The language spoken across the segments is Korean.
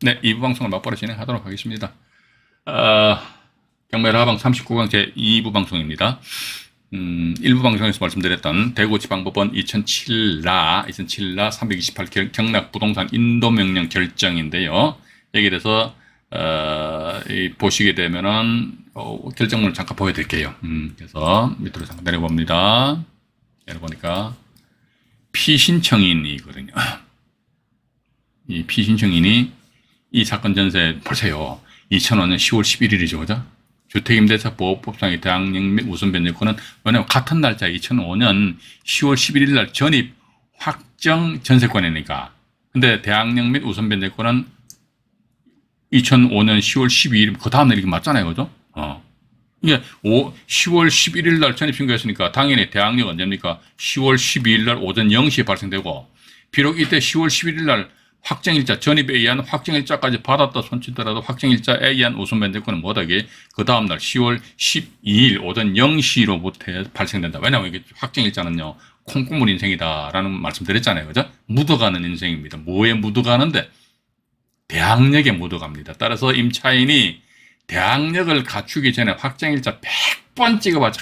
네, 2부 방송을 막바로 진행하도록 하겠습니다. 어, 경매를 하방 39강 제2부 방송입니다. 1부 방송에서 말씀드렸던 대구지방법원 2007라 328 경락 부동산 인도명령 결정인데요. 여기에 대해서 보시게 되면은 결정문을 잠깐 보여드릴게요. 그래서 밑으로 잠깐 내려봅니다. 내려보니까 피신청인이거든요. 이 피신청인이 이 사건 전세 보세요. 2005년 10월 11일이죠. 그죠? 주택임대차 보호법상의 대항력 및 우선 변제권은 왜냐하면 같은 날짜 2005년 10월 11일 날 전입 확정 전세권이니까. 근데 대항력 및 우선 변제권은 2005년 10월 12일 그 다음 날 이게 맞잖아요. 그죠? 이게 10월 11일 날 전입 신고했으니까 당연히 대항력 언제입니까? 10월 12일 날 오전 0시에 발생되고 비록 이때 10월 11일 날 확정일자, 전입에 의한 확정일자까지 받았다 손치더라도 확정일자에 의한 우선 변제권은 못하게 그 다음날 10월 12일 오전 0시로부터 발생된다. 왜냐하면 이게 확정일자는요, 콩고물 인생이다라는 말씀 드렸잖아요. 그죠? 묻어가는 인생입니다. 뭐에 묻어가는데? 대항력에 묻어갑니다. 따라서 임차인이 대항력을 갖추기 전에 확정일자 100번 찍어봤자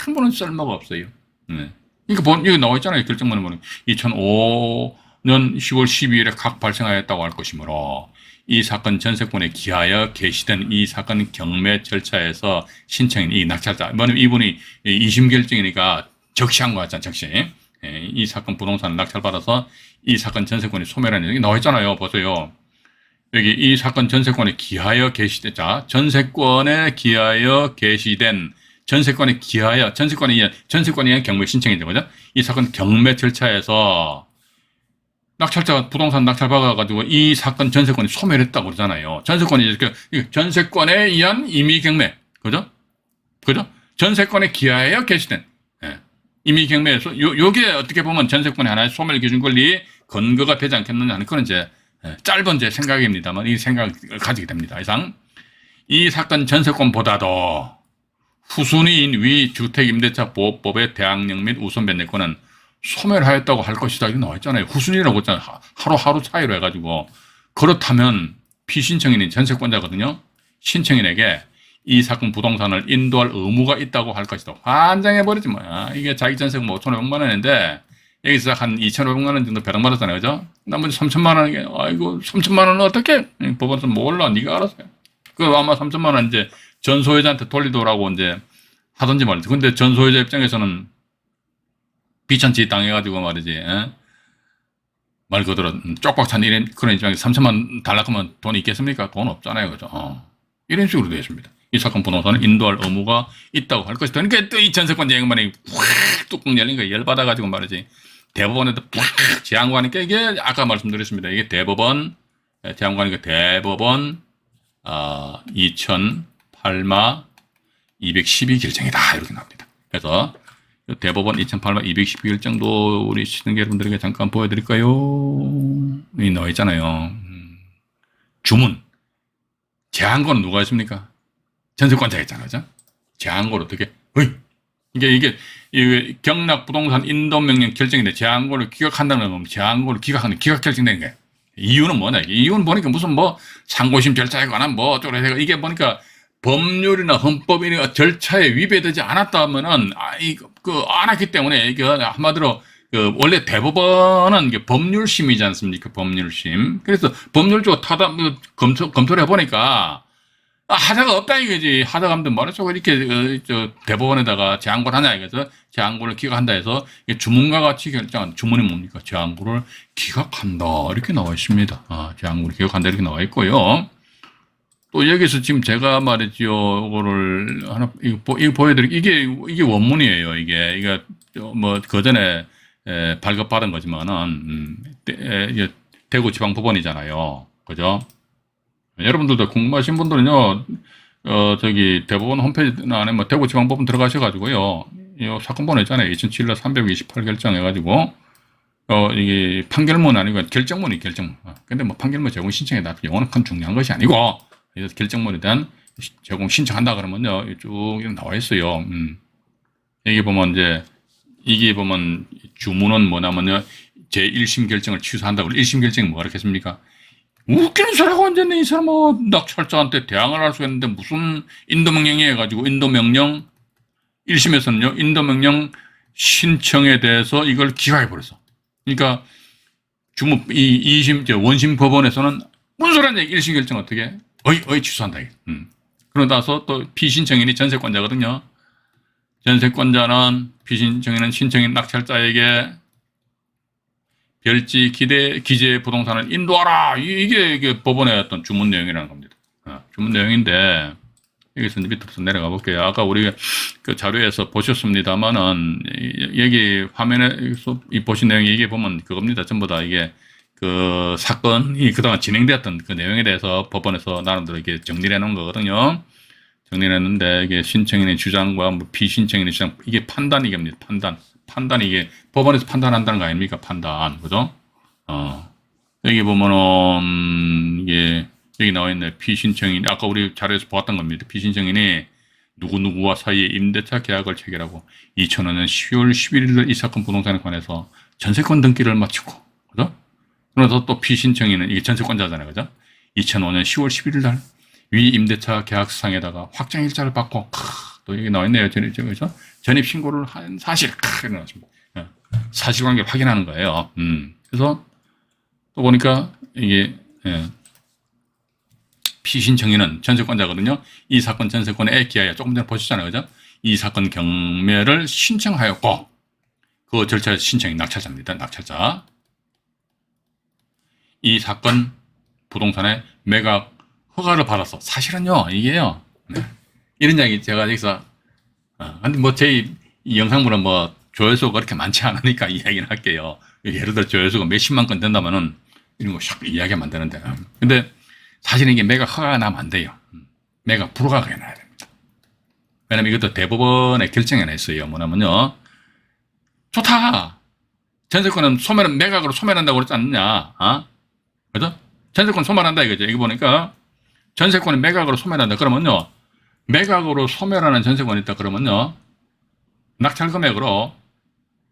한 번은 쓸모가 없어요. 네. 그러니까 여기 나와 있잖아요. 결정문에 보면 2005년 10월 12일에 각 발생하였다고 할 것이므로 이 사건 전세권에 기하여 게시된 이 사건 경매 절차에서 신청인 이 낙찰자, 뭐냐면 이분이 2심 결정이니까 적시한 거 같잖아요. 적시. 이 사건 부동산 낙찰받아서 이 사건 전세권이 소멸하는 여기 나와 있잖아요. 보세요. 여기 이 사건 전세권에 기하여 게시된 자, 전세권에 기하여 게시된 전세권에 기하여 전세권에 의한 경매 신청이죠. 그죠? 이 사건 경매 절차에서 낙찰자가 부동산 낙찰 받아가지고 이 사건 전세권이 소멸했다고 그러잖아요. 전세권이 이렇게 전세권에 의한 임의 경매, 그죠? 그죠? 전세권에 기하여 게시된 임의 경매에서 요게 어떻게 보면 전세권의 하나의 소멸 기준 권리 근거가 되지 않겠느냐 하는 그런 이제 짧은 제 생각입니다만 이 생각을 가지게 됩니다. 이상 이 사건 전세권보다도 후순위인 위 주택임대차 보호법의 대항력 및 우선 변제권은 소멸하였다고 할 것이다. 이렇게 나와 있잖아요. 후순위라고 했잖아요. 하루하루 차이로 해가지고. 그렇다면 피신청인인 전세권자거든요. 신청인에게 이 사건 부동산을 인도할 의무가 있다고 할 것이다. 환장해버리지 뭐야. 이게 자기 전세금 5,500만 원인데 여기서 한 2,500만 원 정도 배당받았잖아요. 그죠? 나머지 3,000만 원에 아이고 3,000만 원은 어떻게? 법원에서 몰라. 네가 알아서 해. 그 아마 3,000만 원 이제 전 소유자한테 돌리더라고 이제 하든지 말이지. 근데 전 소유자 입장에서는 비천치 당해가지고 말이지. 말 그대로 쪽박 찬 이런 그런 입장에서 3,000만 달라고 하면 돈이 있겠습니까? 돈 없잖아요. 그죠? 이런 식으로 되어 있습니다. 이 사건 부동산을 인도할 의무가 있다고 할 것이다. 그러니까 또 이 전세권 재행만이 확 뚜껑 열린 거 열받아가지고 말이지. 대법원에도 팍 제한관이니까 이게 아까 말씀드렸습니다. 이게 대법원, 제한관이니까 대법원, 2008마 212 결정이다. 이렇게 나옵니다. 그래서 대법원 2008마 212 결정도 우리 시청자 여러분들에게 잠깐 보여드릴까요? 여기 나와 있잖아요. 주문. 제한권은 누가 했습니까? 전세권자가 했잖아요. 그죠? 제한권 어떻게? 이게 경락 부동산 인도명령 결정인데 제한권을 기각한다는 건 제한권을 기각하는 기각 결정되는 거예요. 이유는 뭐냐? 이유는 보니까 무슨 뭐 상고심 절차에 관한 뭐 어쩌고 해서 이게 보니까 법률이나 헌법이나 절차에 위배되지 않았다면은 안 했기 때문에 이게 한마디로 원래 대법원은 이게 법률심이지 않습니까? 법률심. 그래서 법률적으로 검토를 해보니까 하자가 없다 이거지. 하자가 하면 말해서 이렇게 대법원에다가 제한권 하냐 이거죠. 제한권을 기각한다 해서 주문과 같이 결정한 주문이 뭡니까? 제한권을 기각한다 이렇게 나와 있습니다. 제한권을 기각한다 이렇게 나와 있고요. 또 여기서 지금 제가 말이죠. 이거를 하나 이거 보여드릴게요. 이게 원문이에요. 이게 뭐 그 전에 발급받은 거지만은 대구지방법원이잖아요. 그죠? 여러분들도 궁금하신 분들은요, 저기 대법원 홈페이지 안에 뭐 대구지방법원 들어가셔가지고요, 이 사건 번호 있잖아요. 2007년 328 결정해가지고, 이게 판결문 아니고 결정문이 결정문. 근데 뭐 판결문 제공 신청에다 요거는 큰 중요한 것이 아니고, 그래서 결정문에 대한 제공 신청한다 그러면요, 쭉 나와 있어요. 여기 보면 이제, 이게 보면 주문은 뭐냐면요, 제1심 결정을 취소한다고. 1심 결정이 뭐가 그렇겠습니까? 웃기는 소리하고 앉았네. 이 사람은 낙찰자한테 대항을 할 수 있는데 무슨 인도명령이 해가지고 인도명령 1심에서는요. 인도명령 신청에 대해서 이걸 기각해버렸어. 그러니까 이 2심, 원심 법원에서는 무슨 소리냐. 1심 결정 어떻게 취소한다. 그러고 나서 또 피신청인이 전세권자거든요. 전세권자는 피신청인은 신청인 낙찰자에게 별지 기재 부동산을 인도하라. 이게 법원의 어떤 주문 내용이라는 겁니다. 주문 내용인데 여기서 이제 밑으로 내려가 볼게요. 아까 우리가 그 자료에서 보셨습니다만은 여기 화면에서 보신 내용이 이게 보면 그겁니다. 전부 다 이게 그 사건이 그동안 진행되었던 그 내용에 대해서 법원에서 나름대로 이렇게 정리를 해놓은 거거든요. 정리를 했는데 이게 신청인의 주장과 뭐 비신청인의 주장 이게 판단이겠습니다. 판단이 이게 법원에서 판단한다는 거 아닙니까? 판단. 그죠? 여기 보면은 이게 여기 나와 있네. 피신청인 아까 우리 자료에서 보았던 겁니다. 피신청인이 누구누구와 사이에 임대차 계약을 체결하고 2005년 10월 11일 이 사건 부동산에 관해서 전세권 등기를 마치고 그죠? 그래서 또 피신청인은 이게 전세권자잖아요. 그죠? 2005년 10월 11일 날 위 임대차 계약서상에다가 확정일자를 받고 또 여기 나와 있네요. 그죠? 전입 신고를 한 사실 일어났습니다. 사실관계를 확인하는 거예요. 그래서 또 보니까 이게 피신청인은 전세권자거든요. 이 사건 전세권에 기하여 조금 전에 보셨잖아요. 그죠? 이 사건 경매를 신청하였고 그 절차에서 신청이 낙찰자입니다. 낙찰자. 이 사건 부동산의 매각 허가를 받았어. 사실은요, 이게요. 이런 이야기 제가 여기서 근데 뭐 제 이 영상물은 뭐 조회수가 그렇게 많지 않으니까 이야기는 할게요. 예를 들어 조회수가 몇십만 건 된다면은 이런 거 샥 이야기하면 안 되는데. 근데 사실은 이게 매각 허가가 나면 안 돼요. 매각 불허가가 나야 됩니다. 왜냐면 이것도 대법원의 결정이 하나 있어요. 뭐냐면요. 좋다. 전세권은 매각으로 소멸한다고 그러지 않느냐. 그죠? 전세권 소멸한다 이거죠. 여기 보니까 전세권이 매각으로 소멸한다. 그러면요. 매각으로 소멸하는 전세권이 있다. 그러면요. 낙찰 금액으로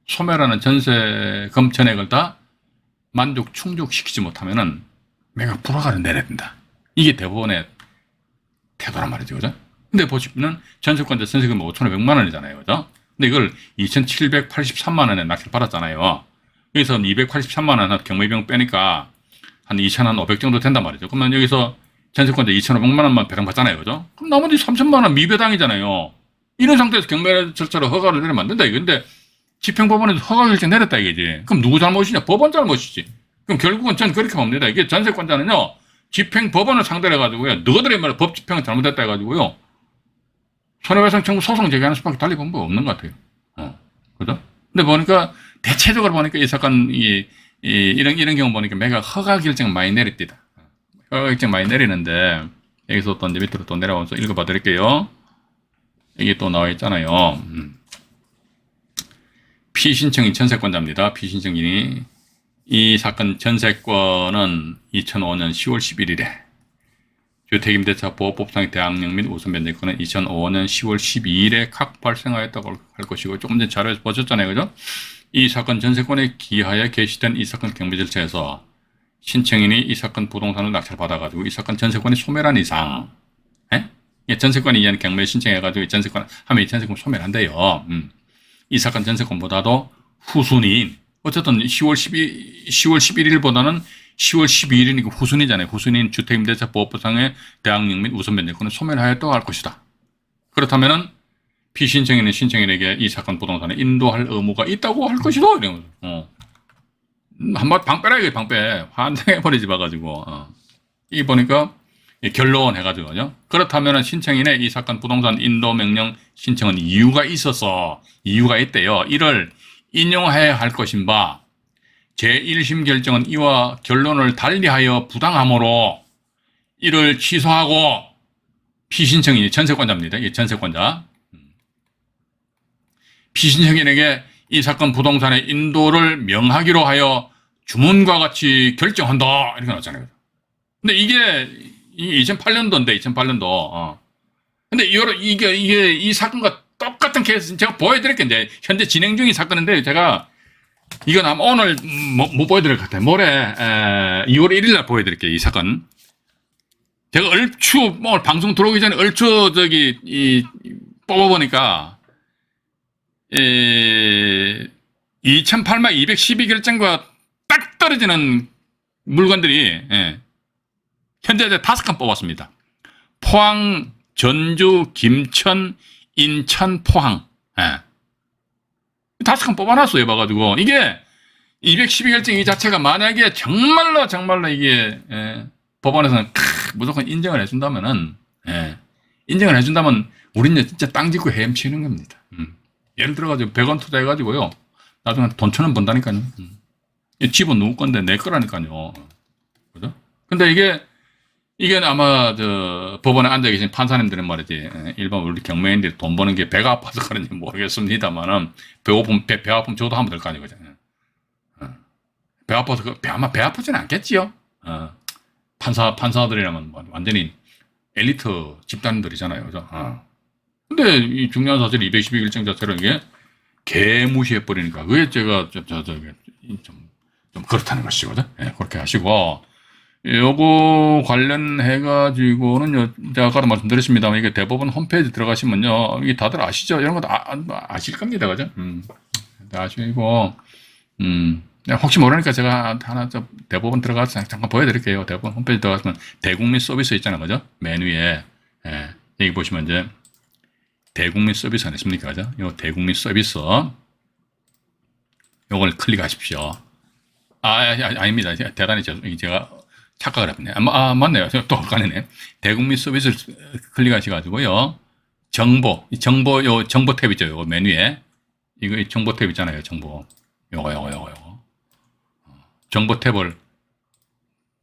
소멸하는 전세금 전액을 다 충족시키지 못하면은 매각 불허가를 내려야 된다. 이게 대법원의 태도란 말이죠. 그죠? 근데 보시면은 전세권자 전세금이 5,500만 원이잖아요. 그죠? 근데 이걸 2,783만 원에 낙찰 받았잖아요. 여기서 283만 원 경매비용 빼니까 한 2,500 정도 된단 말이죠. 그러면 여기서 전세권자 2,500만 원만 배당받잖아요. 그죠? 그럼 나머지 3,000만 원 미배당이잖아요. 이런 상태에서 경매 절차로 허가를 내리면 안 된다. 근데 집행법원에서 허가 결정 내렸다 이거지. 그럼 누구 잘못이냐? 법원 잘못이지. 그럼 결국은 전 그렇게 봅니다. 이게 전세권자는요, 집행법원을 상대로 해가지고요, 너희들의 말에 법 집행을 잘못했다 해가지고요, 손해배상 청구 소송 제기하는 수밖에 달리 방법이 없는 것 같아요. 그죠? 근데 보니까, 대체적으로 보니까 이 사건, 이런 경우 보니까 매각 허가 결정 많이 내렸다. 허가 결정 많이 내리는데, 여기서 또 이제 밑으로 또 내려와서 읽어봐 드릴게요. 이게 또 나와 있잖아요. 피신청인 전세권자입니다. 피신청인이. 이 사건 전세권은 2005년 10월 11일에 주택임대차 보호법상의 대항력 및 우선변제권은 2005년 10월 12일에 각 발생하였다고 할 것이고 조금 전에 자료에서 보셨잖아요. 그죠? 이 사건 전세권에 기하에 게시된 이 사건 경매 절차에서 신청인이 이 사건 부동산을 낙찰받아가지고 이 사건 전세권이 소멸한 이상 전세권이 이한 경매 신청해가지고 이 전세권 하면 이 전세권 소멸한대요. 이 사건 전세권보다도 후순위인 어쨌든 10월 11일보다는 10월 12일이니까 후순위잖아요. 후순위인 주택임대차 보호법상의 대항력 및 우선변제권을 소멸하였다고 할 것이다. 그렇다면은 피신청인은 신청인에게 이 사건 부동산에 인도할 의무가 있다고 할 것이다. 이런 거죠. 한번 방빼라 이게 방빼. 환장해버리지 마가지고. 이 보니까 결론 해가지고 그렇다면은 신청인의 이 사건 부동산 인도 명령 신청은 이유가 있어서 이유가 있대요. 이를 인용해야 할 것인 바 제1심 결정은 이와 결론을 달리하여 부당함으로 이를 취소하고 피신청인이 전세권자입니다. 이 전세권자 피신청인에게 이 사건 부동산의 인도를 명하기로 하여 주문과 같이 결정한다 이렇게 나왔잖아요. 근데 이게 2008년도인데 2008년도 근데 이게 이 사건과 똑같은 케이스 제가 보여드릴게요. 이제 현재 진행 중인 사건인데 제가 이건 아마 오늘 못 보여드릴 것 같아요. 모레 2월 1일 날 보여드릴게요. 이 사건. 제가 얼추 오늘 방송 들어오기 전에 얼추 뽑아보니까 2008만 212 결정과 딱 떨어지는 물건들이 현재 5건 뽑았습니다. 포항, 전주, 김천, 인천, 포항. 5건 뽑아놨어요. 봐가지고 이게 212결정 이 자체가 만약에 정말로 이게 법원에서는 무조건 인정을 해준다면은 인정을 해준다면 우리는 진짜 땅 짓고 헤엄치는 겁니다. 예를 들어가지고 100원 투자해가지고요 나중에 돈 1,000원 번다니까요. 집은 누구 건데 내 거라니까요. 그죠? 근데 이게 아마 법원에 앉아 계신 판사님들은 말이지 일반 우리 경매인들이 돈 버는 게 배가 아파서 그런지 모르겠습니다만은 배 아프면 저도 하면 될 거 아니에요. 배 아파서 아마 배 아프진 않겠지요. 판사들이라면 완전히 엘리트 집단들이잖아요. 그죠? 근데 이 중요한 사실 212결정 자체로 이게 개무시해 버리니까 그게 제가 좀 그렇다는 것이죠. 그죠? 그렇게 하시고 요거 관련해가지고는 제가 아까도 말씀드렸습니다만 이게 대법원 홈페이지 들어가시면요 이게 다들 아시죠? 이런 것도 아실 겁니다. 그죠? 아시고 혹시 모르니까 제가 하나 대법원 들어가서 잠깐 보여드릴게요. 대법원 홈페이지 들어가시면 대국민 서비스 있잖아요. 그죠? 맨 위에 여기 보시면 이제 대국민 서비스 아니십니까? 그죠? 요 대국민 서비스 요걸 클릭하십시오. 아닙니다. 대단히 제가 착각을 했네. 맞네요. 또 헷갈리네. 대국민 서비스를 클릭하셔가지고요. 정보 탭 있죠. 요거 맨 위에. 이거 정보 탭 있잖아요. 정보. 요거. 정보 탭을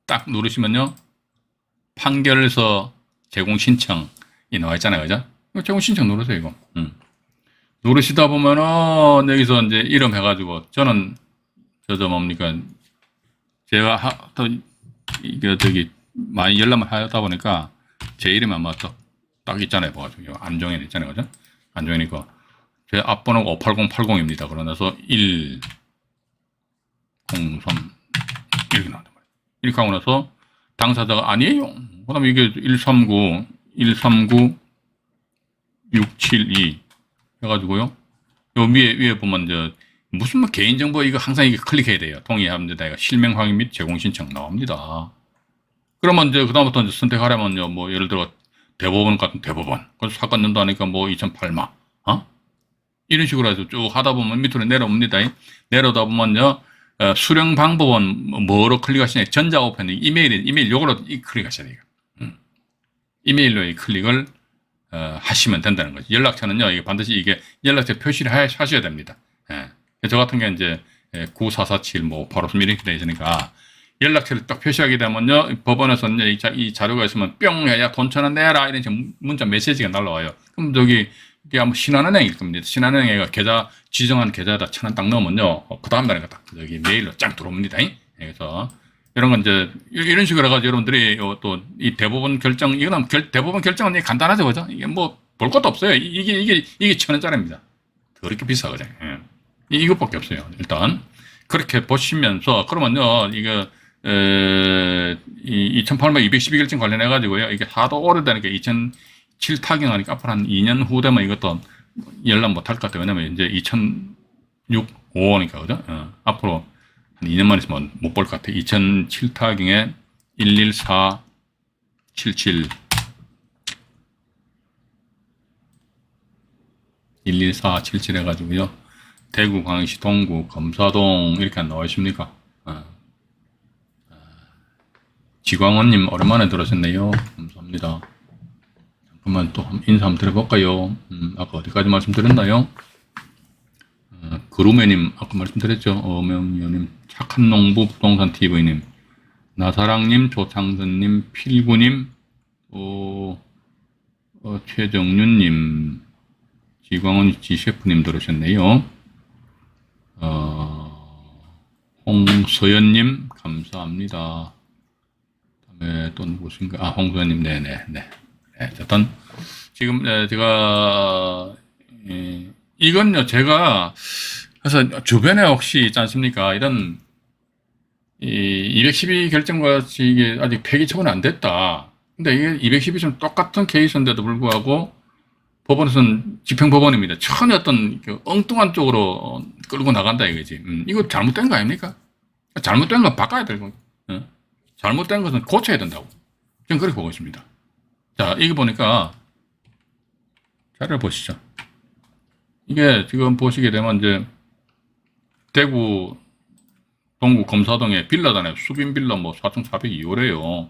딱 누르시면요. 판결서 제공 신청이 나와 있잖아요. 그죠? 제공 신청 누르세요, 이거. 누르시다 보면은 여기서 이제 이름 해가지고 저는 뭡니까. 제가 이게 많이 열람을 하다 보니까 제 이름이 아마 딱 있잖아요. 봐가지고 안종현 있잖아요. 그죠? 안종현이고 제 앞번호가 58080입니다. 그러나서 103 이렇게 나온단 말이에요. 이렇게 하고 나서 당사자가 아니에요. 그 다음에 이게 139 672 해가지고요. 요 위에 보면 이제 무슨 개인정보 이거 항상 이게 클릭해야 돼요. 동의하면 내가 실명 확인 및 제공 신청 나옵니다. 그러면 이제 그다음부터 이제 선택하려면요. 뭐 예를 들어 대법원 같은 대법원. 그래서 사건 연도하니까 뭐 2008마. 이런 식으로 해서 쭉 하다 보면 밑으로 내려옵니다. 내려오다 보면요. 수령 방법은 뭐로 클릭하시냐. 전자우편 이메일 요거로 클릭하셔야 돼요. 이메일로 이 클릭을 하시면 된다는 거죠. 연락처는요. 이게 반드시 이게 연락처 표시를 하셔야 됩니다. 저 같은 경우는 이제 9447 뭐 바로 이렇게 되어 있으니까 연락처를 딱 표시하게 되면요. 법원에서 이제 이 자료가 있으면 뿅 해야 돈 1,000원 내라 이런 문자 메시지가 날라와요. 그럼 이게 아마 신한은행일 겁니다. 신한은행에 지정한 계좌에다 1,000원 딱 넣으면요. 그 다음 날에 딱 여기 메일로 쫙 들어옵니다. 그래서 이런 건 이제 이런 식으로 해가지고 여러분들이 또 이 대법원 결정 이거는 대법원 결정은 간단하죠, 그죠? 이게 뭐 볼 것도 없어요. 이게 1,000원짜리입니다. 그렇게 비싸거든요. 이것밖에 없어요. 일단 그렇게 보시면서 그러면요 이거 2008년 212 결정 관련해 가지고요 이게 하도 오래되니까 2007 타경하니까 앞으로 한 2년 후 되면 이것도 열람 못할 것 같아요. 왜냐면 이제 2006, 5니까 그죠? 앞으로 한 2년만 있으면 못 볼 것 같아요. 2007 타경에 11477 11477 해가지고요. 대구, 광역시, 동구, 검사동 이렇게 나와 있습니까? 지광원님 오랜만에 들어오셨네요. 감사합니다. 잠깐만 또 인사 한번 드려볼까요? 아까 어디까지 말씀드렸나요? 그루메님 아까 말씀드렸죠. 어명위원님, 착한 농부 부동산 TV님, 나사랑님, 조창선님, 필구님, 최정윤님, 지광원 지셰프님 들어오셨네요. 홍서연님 감사합니다. 다음에 또 누구신가? 홍서연님 네네. 어쨌든 지금 제가 이건요 제가 그래서 주변에 혹시 있지 않습니까? 이런, 212 결정과 같이 이게 아직 폐기 처분이 안 됐다. 근데 이게 212좀 똑같은 케이스인데도 불구하고 법원에서는 집행법원입니다. 전혀 어떤 엉뚱한 쪽으로 끌고 나간다 이거지. 이거 잘못된 거 아닙니까? 잘못된 건 바꿔야 되고, 잘못된 것은 고쳐야 된다고. 저는 그렇게 보고 있습니다. 자, 이거 보니까, 자료를 보시죠. 이게 지금 보시게 되면 이제, 대구, 동구 검사동에 빌라단에 수빈 빌라 뭐 4,402호래요.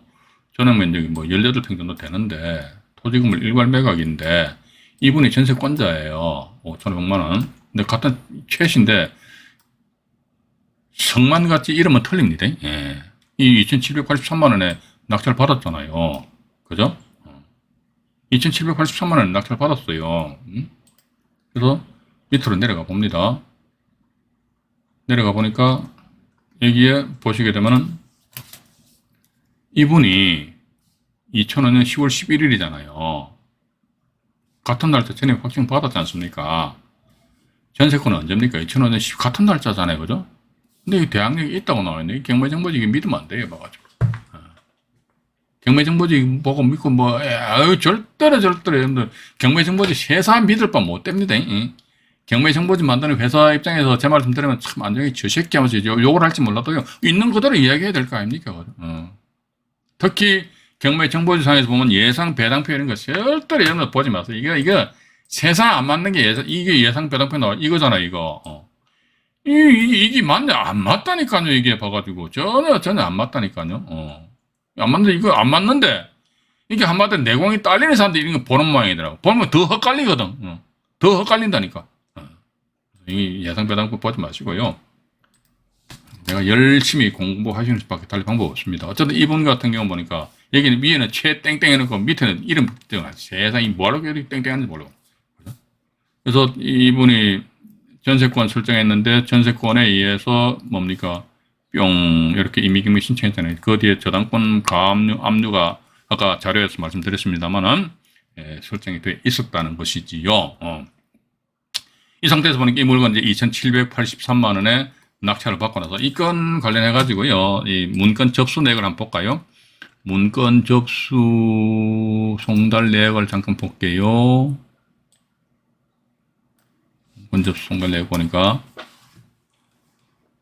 전용 면적이 뭐 18평 정도 되는데, 토지금을 일괄 매각인데, 이분이 전세권자예요. 5,500만 원. 근데 같은 최신데, 성만같이 이름은 틀립니다. 예. 이 2,783만 원에 낙찰 받았잖아요. 그죠? 2,783만 원에 낙찰 받았어요. 그래서 밑으로 내려가 봅니다. 내려가 보니까 여기에 보시게 되면은 이분이 2005년 10월 11일이잖아요. 같은 날짜 전에 확정 받았지 않습니까? 전세권은 언제입니까? 2005년 같은 날짜잖아요. 그죠? 근데 이 대항력이 있다고 나와있네. 경매정보지 믿으면 안 돼요. 봐가지고. 경매정보지 보고 믿고 뭐, 절대로 여러분들 경매정보지 세상 믿을 바 못 됩니다. 경매정보지 만드는 회사 입장에서 제 말씀 들으면 참 안정이 저 새끼 하면서 욕을 할지 몰라도요. 있는 그대로 이야기해야 될 거 아닙니까? 특히 경매정보지상에서 보면 예상 배당표 이런 거 절대로 여러분들 보지 마세요. 이거 세상 안 맞는 게 이게 예상 배당표 나와. 이거잖아, 이거. 이게 맞냐? 안 맞다니까요, 이게 봐가지고. 전혀 안 맞다니까요. 안 맞는데, 이거 안 맞는데, 이게 한마디로 내공이 딸리는 사람들이 이런 거 보는 모양이더라고. 보면 더 헛갈리거든. 더 헛갈린다니까. 이 예상배당법 보지 마시고요. 내가 열심히 공부하시는 수밖에 달리 방법 없습니다. 어쨌든 이분 같은 경우 보니까, 여기는 위에는 최땡땡 해놓고 밑에는 이름 땡땡. 세상에 뭐라고 이렇게 땡땡하는지 모르고. 그래서 이분이 전세권 설정했는데 전세권에 의해서 뭡니까 뿅 이렇게 임의경매 신청했잖아요. 그 뒤에 저당권 압류가 아까 자료에서 말씀드렸습니다만은 설정이 돼 있었다는 것이지요. 이 상태에서 보니까 이 물건 이제 2,783만 원에 낙찰을 받고 나서 이 건 관련해 가지고요. 이 문건 접수 내역을 한번 볼까요? 문건 접수 송달 내역을 잠깐 볼게요. 먼저 송달내역 보니까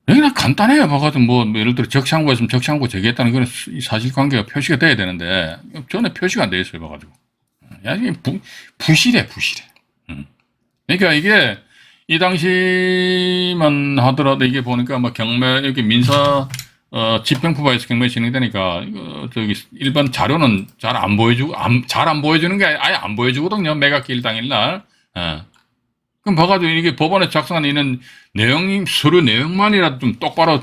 여기는 간단해요. 봐가지고 뭐 예를 들어 적시한고 있으면 적시한고 제기했다는 그런 사실관계가 표시가 돼야 되는데 전에 표시가 안 돼 있어요. 봐가지고 야 이게 부실해. 그러니까 이게 이 당시만 하더라도 이게 보니까 뭐 경매 여기 민사 집행부에서 경매 진행되니까 저기 일반 자료는 잘 안 보여주고 잘 안 보여주는 게 아예 안 보여주거든요. 매각기일 당일날. 그럼 봐가지고 이게 법원에 작성한 이는 서류 내용만이라도 좀 똑바로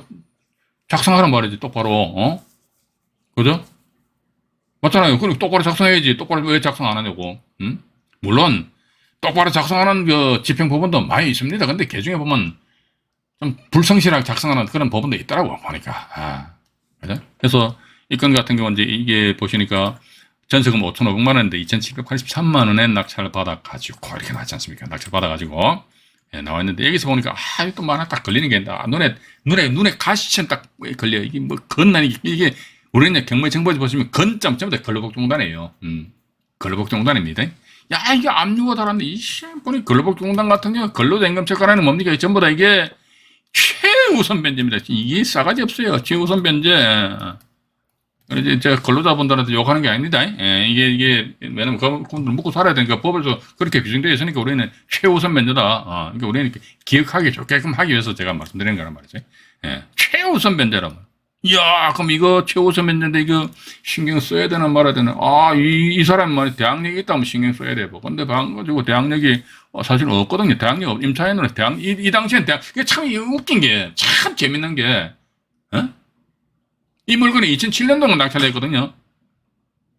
작성하란 말이지, 똑바로, 그죠? 맞잖아요. 그럼 똑바로 작성해야지. 똑바로 왜 작성 안 하냐고, 물론, 똑바로 작성하는 그 집행법원도 많이 있습니다. 근데 그 중에 보면 좀 불성실하게 작성하는 그런 법원도 있더라고, 보니까. 그죠? 그래서 이 건 같은 경우는 이제 이게 보시니까 전세금 5,500만 원인데 2,783만 원에 낙찰을 받아가지고 이렇게 나왔지 않습니까? 낙찰 받아가지고 나와 있는데 여기서 보니까 또 뭐 하나 딱 걸리는 게 눈에 가시처럼 딱 걸려. 이게 뭐 건난이 이게 우리는 경매정보지 보시면 건점 전부 다 근로복지공단이에요. 근로복지공단입니다. 야 이게 압류가 달았는데 보니 근로복지공단 같은 경우 근로자임금체과라는 뭡니까? 전부 다 이게 최우선 변제입니다. 이게 싸가지 없어요. 최우선 변제. 이제 제가 근로자분들한테 욕하는 게 아닙니다. 이게 왜냐면 그분들 먹고 살아야 되니까 법에서 그렇게 규정되어 있으니까 우리는 최우선 변제다. 그러니까 우리는 기억하기 좋게끔 하기 위해서 제가 말씀드리는 거란 말이죠. 최우선 변제라고. 이야, 그럼 이거 최우선 변제인데 이거 신경 써야 되나 말아야 되나? 이 사람이 말이 대항력이 있다면 신경 써야 되고. 근데 가지고 대항력이 사실 없거든요. 대항력 임차인으로 이 당시엔 이게 참 웃긴 게 참 재밌는 게, 이 물건이 2007년도에 낙찰됐거든요.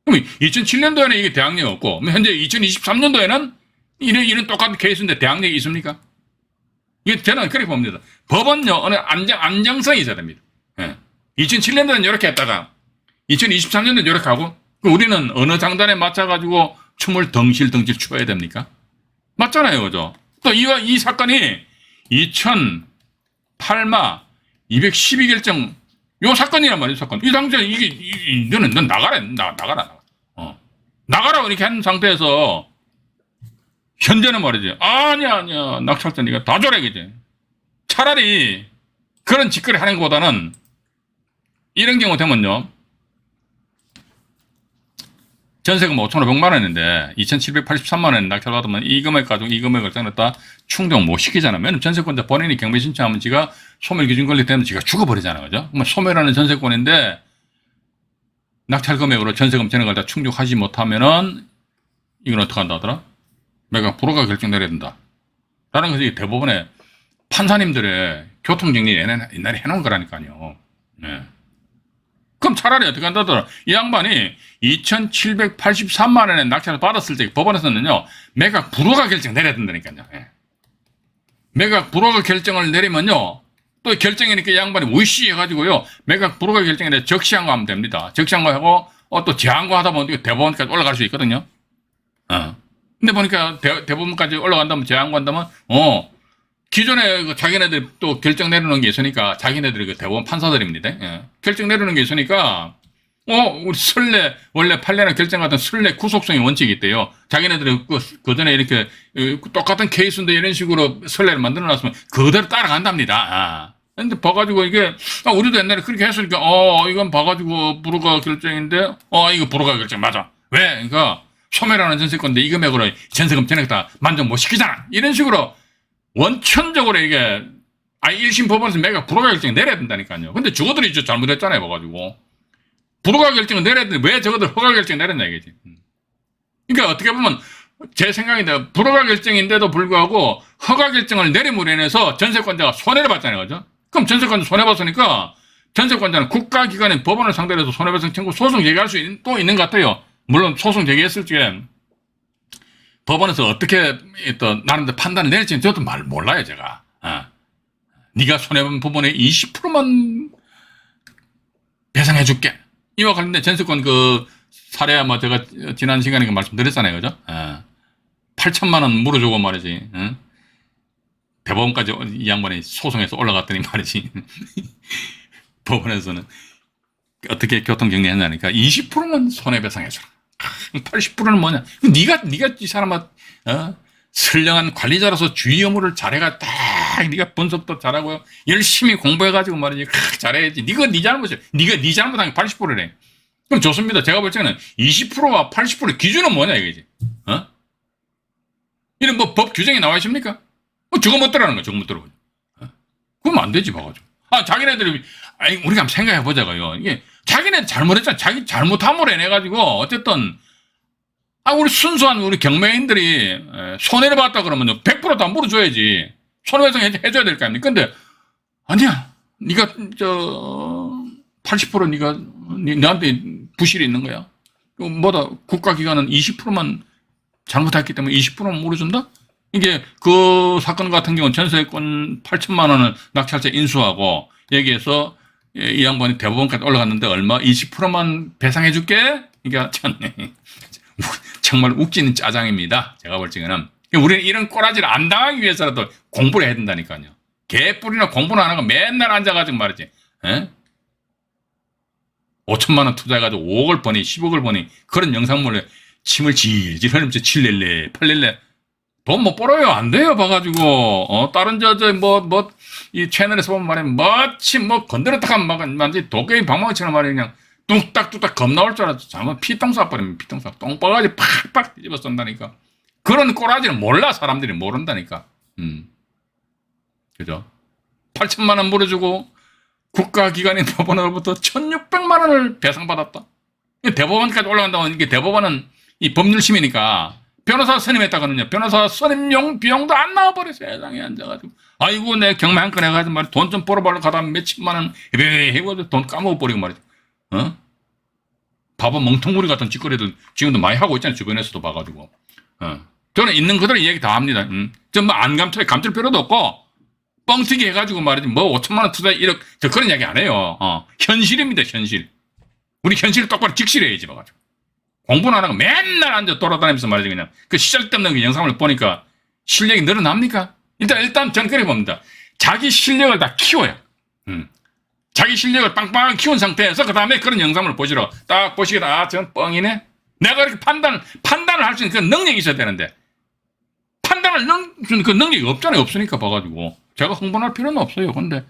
그럼 2007년도에는 이게 대항력이 없고, 현재 2023년도에는 이런 똑같은 케이스인데 대항력이 있습니까? 이게 저는 그렇게 봅니다. 법은요, 어느 안정성이 있어야 됩니다. 2007년도에는 이렇게 했다가, 2023년도에는 이렇게 하고, 우리는 어느 장단에 맞춰가지고 춤을 덩실덩실 춰야 됩니까? 맞잖아요, 그죠? 또 이 사건이 2000 팔마 212결정 요 사건이란 말이에요. 사건. 이 당시에 너는 나가라. 나가라. 나가라 이렇게 한 상태에서 현재는 말이지. 아니야. 낙찰자 네가 다 줘라 이거지. 차라리 그런 짓거리 하는 것보다는 이런 경우 되면요. 전세금 5,500만 원인데 2,783만 원 낙찰 받으면 이 금액 가지고 이 금액을 전했다 충족 못 시키잖아요. 왜냐면 전세권자 본인이 경매 신청하면 지가 소멸 기준 권리되면 지가 죽어버리잖아요. 그죠? 그러면 소멸하는 전세권인데 낙찰 금액으로 전세금 전액을 다 충족하지 못하면은 이건 어떻게 한다 하더라? 매각 불허가 결정 내려야 된다. 라는 것이 대부분의 판사님들의 교통정리 옛날에 해놓은 거라니까요. 네. 그럼 차라리 어떻게 한다더라? 이 양반이 2,783만 원의 낙찰을 받았을 때 법원에서는요, 매각 불허가 결정 내려야 된다니까요. 예. 매각 불허가 결정을 내리면요, 또 결정이니까 이 양반이 무시 해가지고요, 매각 불허가 결정에 대해 적시항고하면 됩니다. 적시항고하고, 또 제항고 하다 보면 대법원까지 올라갈 수 있거든요. 근데 보니까 대법원까지 올라간다면 제항고한다면, 기존에 그 자기네들 또 결정 내려놓은 게 있으니까 자기네들이 그 대법원 판사들입니다. 예. 결정 내려놓은 게 있으니까 우리 선례 원래 판례나 결정 같은 선례 구속성의 원칙이 있대요. 자기네들이 그 전에 이렇게 똑같은 케이스인데 이런 식으로 선례를 만들어놨으면 그대로 따라간답니다. 근데 봐가지고 이게 우리도 옛날에 그렇게 했으니까 이건 봐가지고 불허가 결정인데 이거 불허가 결정 맞아. 왜? 그러니까 소멸하는 전세건데 이 금액으로 전세금 전액 다 만족 못 시키잖아. 이런 식으로 원천적으로 이게 1심 법원에서 매각 불허가 결정 내려야 된다니까요. 근데 저거들이 잘못했잖아요. 봐가지고 불허가 결정을 내려야 되는데 왜 저거들 허가 결정 내렸냐 이거지. 그러니까 어떻게 보면 제 생각인데 불허가 결정인데도 불구하고 허가 결정을 내림으로 인해서 전세권자가 손해를 봤잖아요. 그죠? 그럼 전세권자 손해봤으니까 전세권자는 국가기관인 법원을 상대로 해서 손해배상 청구 소송 제기할 수 또 있는 것 같아요. 물론 소송 제기했을 적에 법원에서 어떻게 또 나름대로 판단을 내릴지는 저도 몰라요, 제가. 네가 손해본 부분의 20%만 배상해줄게. 이와 관련된 전세권 그 사례 아마 제가 지난 시간에 그 말씀드렸잖아요, 그죠? 8천만 원 물어주고 말이지. 대법원까지 이 양반이 소송해서 올라갔더니 말이지. 법원에서는 어떻게 교통정리했냐니까 20%만 손해배상해줘라. 80%는 뭐냐? 네가 이 사람아 선량한 관리자로서 주의 업무를 잘해가 딱 네가 분석도 잘하고 열심히 공부해가지고 말이지 잘해야지. 네가 네 잘못이야. 네가 네 잘못한 게 80%래. 그럼 좋습니다. 제가 볼 때는 20%와 80% 기준은 뭐냐 이거지. 이런 뭐 법 규정이 나와 있습니까? 저거 못 들어가는 거야. 저거 못 들어가죠. 그러면 안 되지 봐가지고. 자기네들이 우리가 한번 생각해 보자고요. 이게 자기네 잘못했잖아. 자기 잘못함으로 인해가지고 어쨌든 우리 순수한 우리 경매인들이 손해를 봤다 그러면 100% 다 물어줘야지. 손해배상 해줘야 될 거 아닙니까? 근데 아니야. 네가 80% 네가 너한테 부실이 있는 거야. 뭐다 국가기관은 20%만 잘못했기 때문에 20%만 물어준다? 이게 그 사건 같은 경우는 전세권 8천만 원을 낙찰자 인수하고 여기에서 이 양반이 대법원까지 올라갔는데 얼마? 20%만 배상해 줄게? 이게 참 정말 웃기는 짜장입니다. 제가 볼 적에는. 우리는 이런 꼬라지를 안 당하기 위해서라도 공부를 해야 된다니까요. 개뿔이나 공부는 안 하고 맨날 앉아가지고 말이지. 5천만 원 투자해가지고 5억을 버니 10억을 버니 그런 영상물에 침을 질질 흘리면서 7낼래 8낼래 돈 못 벌어요. 안 돼요. 봐가지고 다른 이 채널에서 보면 말이야 마침 건드렸다 하면 막 완전히 도깨비 방망이처럼 말이야 그냥 뚝딱뚝딱 겁나올 줄 알았지. 잘못 피똥 쏴버리면 피똥 쏴 똥바가지 팍팍 뒤집어 쏜다니까. 그런 꼬라지는 몰라. 사람들이 모른다니까. 그죠? 8천만 원 물어주고 국가기관인 법원으로부터 1,600만 원을 배상받았다. 대법원까지 올라간다고 이게 대법원은 이 법률심이니까 변호사 선임했다거든요. 변호사 선임용 비용도 안 나와버려. 세상에 앉아가지고. 아이고, 내 경매 한 건 해가지고 말이야. 돈 좀 벌어보려고 하다 몇천만 원, 해가지고 돈 까먹어버리고 말이야. 바보 멍텅구리 같은 짓거리들 지금도 많이 하고 있잖아요. 주변에서도 봐가지고. 저는 있는 그대로 이야기 다 합니다. 좀 안 감출 필요도 없고, 뻥튀기 해가지고 말이지. 5천만 원 투자 1억, 저 그런 이야기 안 해요. 현실입니다, 현실. 우리 현실을 똑바로 직시해야지, 봐가지고. 공부는 안 하고 맨날 앉아 돌아다니면서 말이지, 그냥. 그 시절때없는 그 영상을 보니까 실력이 늘어납니까? 일단 저는 그래 봅니다. 자기 실력을 다 키워요. 자기 실력을 빵빵 키운 상태에서 그 다음에 그런 영상을 보시러 딱 보시기에 전 뻥이네. 내가 이렇게 판단을 할 수 있는 그런 능력이 있어야 되는데 판단을 그 능력이 없잖아요. 없으니까 봐가지고 제가 흥분할 필요는 없어요. 근데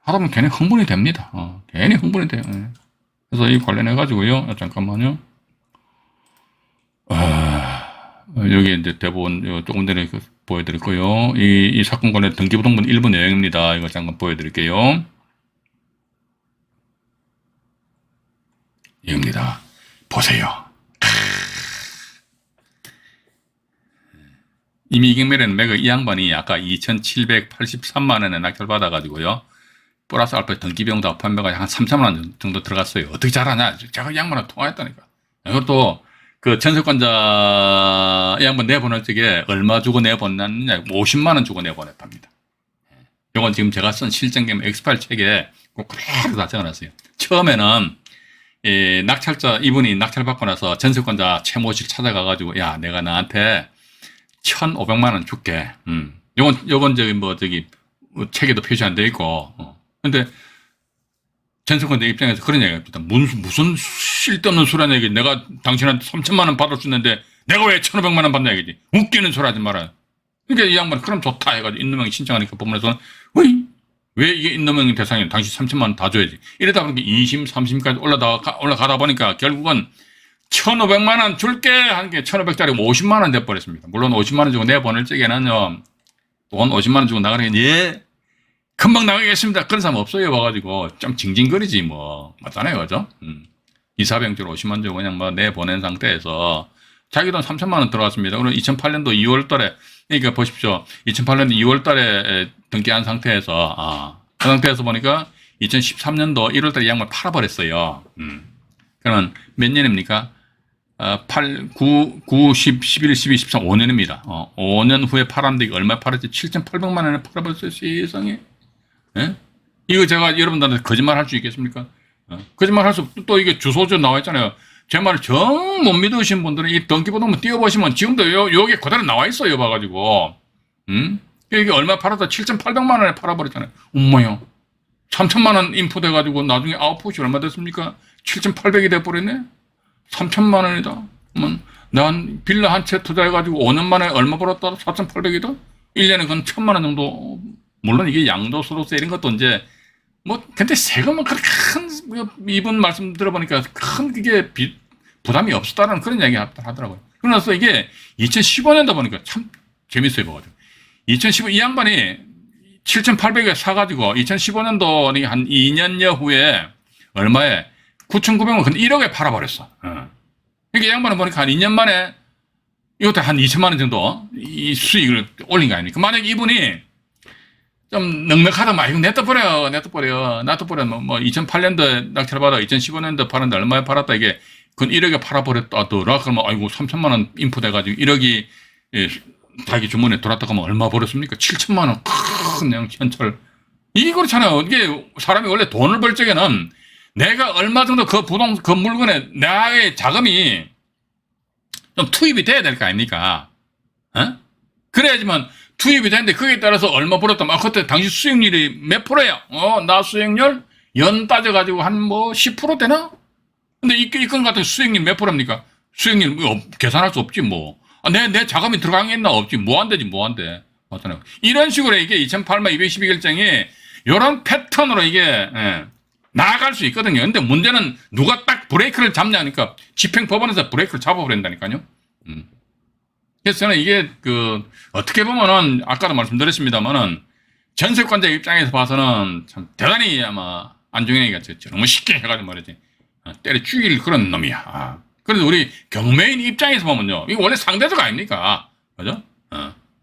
하다 보면 괜히 흥분이 됩니다. 괜히 흥분이 돼요. 그래서 이 관련해 가지고요. 잠깐만요. 여기 이제 대본 조금 전에 보여드릴 거요. 이 사건 관련 등기부등본 일부 내용입니다. 이거 잠깐 보여드릴게요. 이겁니다. 보세요. 이미 이경매는 매그 이 양반이 아까 2,783만 원에 낙찰받아가지고요. 플러스 알파 등기비용 다 판매가 한 3천만 원 정도 들어갔어요. 어떻게 잘하냐? 제가 이 양반하고 통화했다니까. 이것도 그 전세권자 이 양반 내보낼 적에 얼마 주고 내보냈느냐? 50만 원 주고 내보냈답니다. 이건 지금 제가 쓴 실전개념 X8 책에 그대로 다 적어놨어요. 처음에는 낙찰자 이분이 낙찰받고 나서 전세권자 최모식 찾아가가지고 야 내가 나한테 1,500만 원 줄게. 요건 저기 책에도 표시 안 돼 있고. 근데 전세권자 입장에서 그런 얘기가 있다. 무슨 쓸데없는 소리냐 얘기. 내가 당신한테 3천만 원 받을 수 있는데 내가 왜 1,500만 원 받냐 얘기지. 웃기는 소리 하지 마라. 그러니까 이 양반이 그럼 좋다 해가지고 인도명이 신청하니까 법원에서는 왜 이게 인도명 대상이야? 당신 3천만 원 다 줘야지. 이러다 보니까 2심, 3심까지 올라가다 보니까 결국은 1,500만 원 줄게 하는 게 1,500짜리 50만 원 돼버렸습니다. 물론 50만 원 주고 내보낼 적에는요. 돈 50만 원 주고 나가는 게 예. 금방 나가겠습니다. 그런 사람 없어요. 와가지고 좀 징징거리지 뭐. 맞잖아요. 그죠? 이사병주로 50만 원 주고 그냥 뭐 내보낸 상태에서 자기 돈 3천만 원 들어갔습니다. 그럼 2008년도 2월 달에 그러니까 보십시오. 2008년도 2월 달에 등기한 상태에서 그 상태에서 보니까 2013년도 1월 달에 이 양말 팔아버렸어요. 그러면 몇 년입니까? 8, 9, 10, 11, 12, 13, 5년입니다. 5년 후에 팔았는데 얼마 팔았지? 7,800만 원에 팔아버렸어요. 세상에. 예? 이거 제가 여러분들한테 거짓말 할 수 있겠습니까? 거짓말 할 수, 또 이게 주소죠 나와 있잖아요. 제 말을 정 못 믿으신 분들은 이 등기부등본 띄워보시면 지금도 여기 그대로 나와 있어요. 봐가지고. 이게 얼마 팔았다? 7,800만 원에 팔아버렸잖아요. 엄마야. 3천만 원 인포돼가지고 나중에 아웃풋이 얼마 됐습니까? 7,800이 돼버렸네? 3천만 원이다. 난 빌라 한 채 투자해가지고 5년 만에 얼마 벌었다? 4,800이다? 1년에 그건 1,000만 원 정도. 물론 이게 양도소득세 이런 것도 이제 근데 세금은 그렇게 큰 이분 말씀 들어보니까 큰 그게 부담이 없었다는 그런 이야기 하더라고요. 그러면서 이게 2015년도 보니까 참 재밌어요. 봐가지고 2015 이 양반이 7,800에 사가지고 2015년도 한 2년여 후에 얼마에 9,900원 근데 1억에 팔아버렸어. 그러니까 이 양반은 보니까 한 2년 만에 이것도 한 2천만 원 정도 이 수익을 올린 거 아닙니까? 만약 이분이 좀 넉넉하다, 이거 냅둬버려. 뭐 2008년도에 낙찰받아 2015년도에 팔았는데 얼마에 팔았다, 이게. 그건 1억에 팔아버렸다더라. 그러면, 아이고, 3천만 원 인풋해가지고 1억이 자기 주머니에 들어왔다 하면 얼마 벌었습니까? 7천만 원. 그냥 현찰. 이게 그렇잖아요. 이게 사람이 원래 돈을 벌 적에는 내가 얼마 정도 그 물건에 나의 자금이 좀 투입이 돼야 될 거 아닙니까? 그래야지만 투입이 되는데 거기에 따라서 얼마 벌었다. 그때 당시 수익률이 몇 프로야? 나 수익률 연 따져가지고 한 10% 되나? 근데 이 건 같은 수익률 몇 프로입니까? 수익률 계산할 수 없지 뭐. 내 자금이 들어간 게 있나? 없지. 뭐 안 되지, 뭐 안 돼. 맞잖아요. 이런 식으로 이게 2008만 212결정이 이런 패턴으로 이게 나아갈 수 있거든요. 근데 문제는 누가 딱 브레이크를 잡냐니까 집행법원에서 브레이크를 잡아버린다니까요. 그래서 저는 이게 어떻게 보면은 아까도 말씀드렸습니다만은 전세권자 입장에서 봐서는 참 대단히 아마 안중현이가 너무 쉽게 해가지고 말이지 때려 죽일 그런 놈이야. 그래서 우리 경매인 입장에서 보면요, 이거 원래 상대적 아닙니까? 그죠?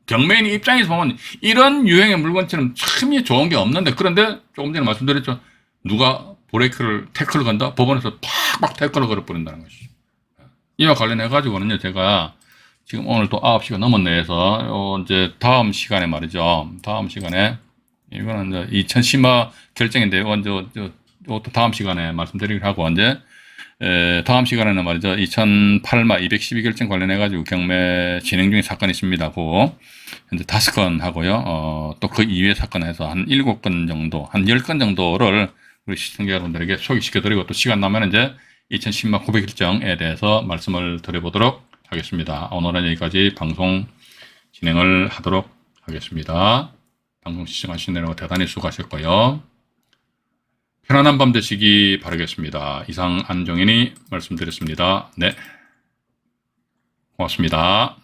경매인 입장에서 보면 이런 유형의 물건처럼 참 좋은 게 없는데, 그런데 조금 전에 말씀드렸죠. 누가 브레이크를 태클을 건다? 법원에서 팍팍 태클을 걸어버린다는 것이죠. 이와 관련해가지고는요, 제가 지금 오늘 또 9시가 넘었네 해서, 이제 다음 시간에 말이죠. 다음 시간에, 이거는 이제 2010화 결정인데, 이것도 다음 시간에 말씀드리기로 하고, 이제, 다음 시간에는 말이죠. 2008마 212결정 관련해가지고 경매 진행 중인 사건이 있습니다. 그 현재 5건 하고요. 또 그 이외의 사건 해서 한 7건 정도, 한 10건 정도를 우리 시청자 여러분들에게 소개시켜드리고 또 시간 나면 이제 2010마 900결정에 대해서 말씀을 드려보도록 하겠습니다. 오늘은 여기까지 방송 진행을 하도록 하겠습니다. 방송 시청하시느라고 대단히 수고하셨고요. 편안한 밤 되시기 바라겠습니다. 이상 안종인이 말씀드렸습니다. 네, 고맙습니다.